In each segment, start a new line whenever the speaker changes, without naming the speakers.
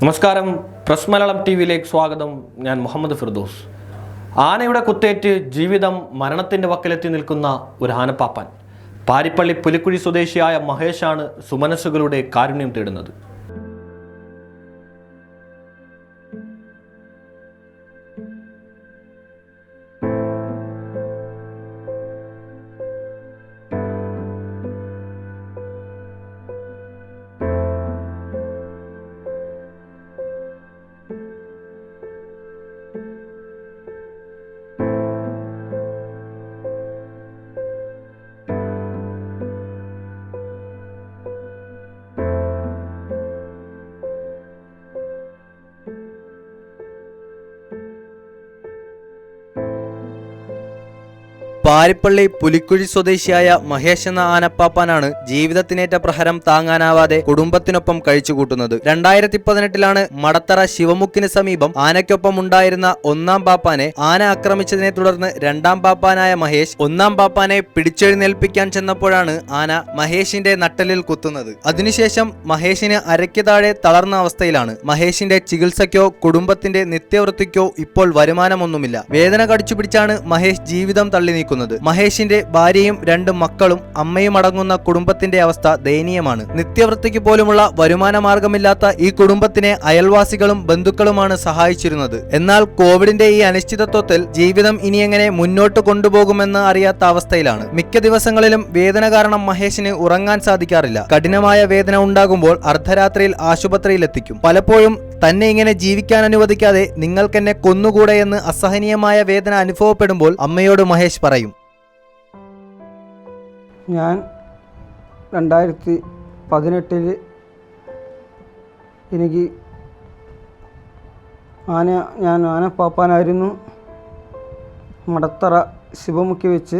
നമസ്കാരം, പ്രസ് മലയാളം ടിവിയിലേക്ക് സ്വാഗതം. ഞാൻ മുഹമ്മദ് ഫിർദോസ്. ആനയുടെ കുത്തേറ്റ് ജീവിതം മരണത്തിൻ്റെ വക്കിലെത്തി നിൽക്കുന്ന ഒരു ആനപ്പാപ്പാൻ. പാരിപ്പള്ളി പുലിക്കുഴി സ്വദേശിയായ മഹേഷാണ് സുമനസ്സുകളുടെ കാരുണ്യം തേടുന്നത്.
പാരിപ്പള്ളി പുലിക്കുഴി സ്വദേശിയായ മഹേഷ് എന്ന ആനപ്പാപ്പാനാണ് ജീവിതത്തിനേറ്റ പ്രഹരം താങ്ങാനാവാതെ കുടുംബത്തിനൊപ്പം കഴിച്ചുകൂട്ടുന്നത്. 2018 മടത്തറ ശിവമുക്കിന് സമീപം ആനയ്ക്കൊപ്പം ഉണ്ടായിരുന്ന ഒന്നാം പാപ്പാനെ ആന ആക്രമിച്ചതിനെ തുടർന്ന് രണ്ടാം പാപ്പാനായ മഹേഷ് ഒന്നാം പാപ്പാനെ പിടിച്ചെഴുന്നേൽപ്പിക്കാൻ ചെന്നപ്പോഴാണ് ആന മഹേഷിന്റെ നട്ടലിൽ കുത്തുന്നത്. അതിനുശേഷം മഹേഷിന് അരയ്ക്ക് താഴെ തളർന്ന അവസ്ഥയിലാണ്. മഹേഷിന്റെ ചികിത്സയ്ക്കോ കുടുംബത്തിന്റെ നിത്യവൃത്തിക്കോ ഇപ്പോൾ വരുമാനമൊന്നുമില്ല. വേദന കടിച്ചുപിടിച്ചാണ് മഹേഷ് ജീവിതം തള്ളി നീക്കുന്നത്. മഹേഷിന്റെ ഭാര്യയും 2 മക്കളും അമ്മയും അടങ്ങുന്ന കുടുംബത്തിന്റെ അവസ്ഥ ദയനീയമാണ്. നിത്യവൃത്തിക്ക് പോലുമുള്ള വരുമാന മാർഗമില്ലാത്ത ഈ കുടുംബത്തിനെ അയൽവാസികളും ബന്ധുക്കളുമാണ് സഹായിച്ചിരുന്നത്. എന്നാൽ കോവിഡിന്റെ ഈ അനിശ്ചിതത്വത്തിൽ ജീവിതം ഇനി എങ്ങനെ മുന്നോട്ട് കൊണ്ടുപോകുമെന്ന് അറിയാത്ത അവസ്ഥയിലാണ്. മിക്ക ദിവസങ്ങളിലും വേദന കാരണം മഹേഷിന് ഉറങ്ങാൻ സാധിക്കാറില്ല. കഠിനമായ വേദന ഉണ്ടാകുമ്പോൾ അർദ്ധരാത്രിയിൽ ആശുപത്രിയിൽ എത്തിക്കും. പലപ്പോഴും തന്നെ ഇങ്ങനെ ജീവിക്കാൻ അനുവദിക്കാതെ നിങ്ങൾക്കെന്നെ കൊന്നുകൂടെ എന്ന് അസഹനീയമായ വേദന അനുഭവപ്പെടുമ്പോൾ അമ്മയോട് മഹേഷ് പറയും.
ഞാൻ 2018 എനിക്ക് ഞാൻ ആനപ്പാപ്പാനായിരുന്നു. മടത്തറ ശിവമുക്കി വെച്ച്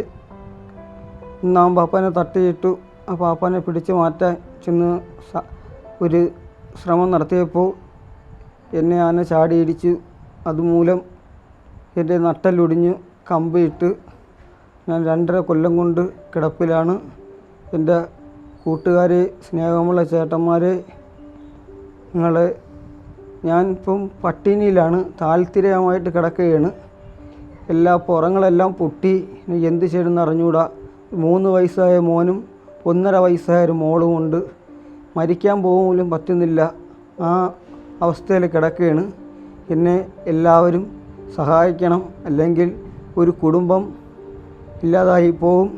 ഒന്നാം പാപ്പാനെ തട്ടിയിട്ടു. ആ പാപ്പാനെ പിടിച്ചു മാറ്റാൻ ചെന്ന് ഒരു ശ്രമം നടത്തിയപ്പോൾ എന്നെ ആന ചാടിയിടിച്ചു. അതുമൂലം എൻ്റെ നട്ടലൊടിഞ്ഞു കമ്പിയിട്ട് ഞാൻ 2.5 കൊല്ലം കൊണ്ട് കിടപ്പിലാണ്. എൻ്റെ കൂട്ടുകാരെ, സ്നേഹമുള്ള ചേട്ടന്മാരെ, ഞാനിപ്പം പട്ടിണിയിലാണ്. താൽത്തിരമായിട്ട് കിടക്കുകയാണ്. എല്ലാ പുറങ്ങളെല്ലാം പൊട്ടി. എന്ത് ചെയ്യണമെന്ന് അറിഞ്ഞുകൂടാ. 3 വയസ്സായ മോനും 1.5 വയസ്സായ ഒരു മോളുമുണ്ട്. മരിക്കാൻ പോലും പറ്റുന്നില്ല. ആ അവസ്ഥയിൽ കിടക്കുകയാണ്. എന്നെ എല്ലാവരും സഹായിക്കണം, അല്ലെങ്കിൽ ഒരു കുടുംബം ഇല്ലാതായി പോവും.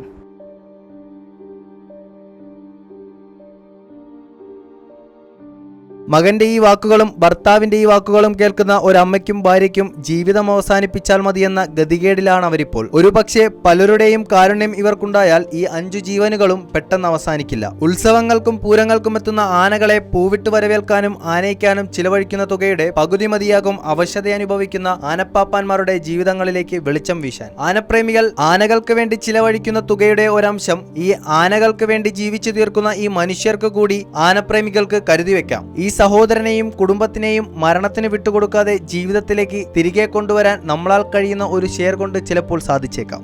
മകന്റെ ഈ വാക്കുകളും ഭർത്താവിന്റെ ഈ വാക്കുകളും കേൾക്കുന്ന ഒരമ്മയ്ക്കും ഭാര്യയ്ക്കും ജീവിതം അവസാനിപ്പിച്ചാൽ മതിയെന്ന ഗതികേടിലാണ് അവരിപ്പോൾ. ഒരുപക്ഷെ പലരുടെയും കാരുണ്യം ഇവർക്കുണ്ടായാൽ ഈ 5 ജീവനുകളും പെട്ടെന്ന് അവസാനിക്കില്ല. ഉത്സവങ്ങൾക്കും പൂരങ്ങൾക്കും എത്തുന്ന ആനകളെ പൂവിട്ട് വരവേൽക്കാനും ആനയിക്കാനും ചിലവഴിക്കുന്ന തുകയുടെ പകുതി മതിയാകും അവശത അനുഭവിക്കുന്ന ആനപ്പാപ്പാന്മാരുടെ ജീവിതങ്ങളിലേക്ക് വെളിച്ചം വീശാൻ. ആനപ്രേമികൾ ആനകൾക്ക് വേണ്ടി ചിലവഴിക്കുന്ന തുകയുടെ ഒരംശം ഈ ആനകൾക്ക് വേണ്ടി ജീവിച്ചു തീർക്കുന്ന ഈ മനുഷ്യർക്ക് കൂടി ആനപ്രേമികൾക്ക് കരുതി വെക്കാം. ഈ സഹോദരനെയും കുടുംബത്തിനെയും മരണത്തിന് വിട്ടുകൊടുക്കാതെ ജീവിതത്തിലേക്ക് തിരികെ കൊണ്ടുവരാൻ നമ്മളാൽ കഴിയുന്ന ഒരു ഷെയർ കൊണ്ട് ചിലപ്പോൾ സാധിച്ചേക്കാം.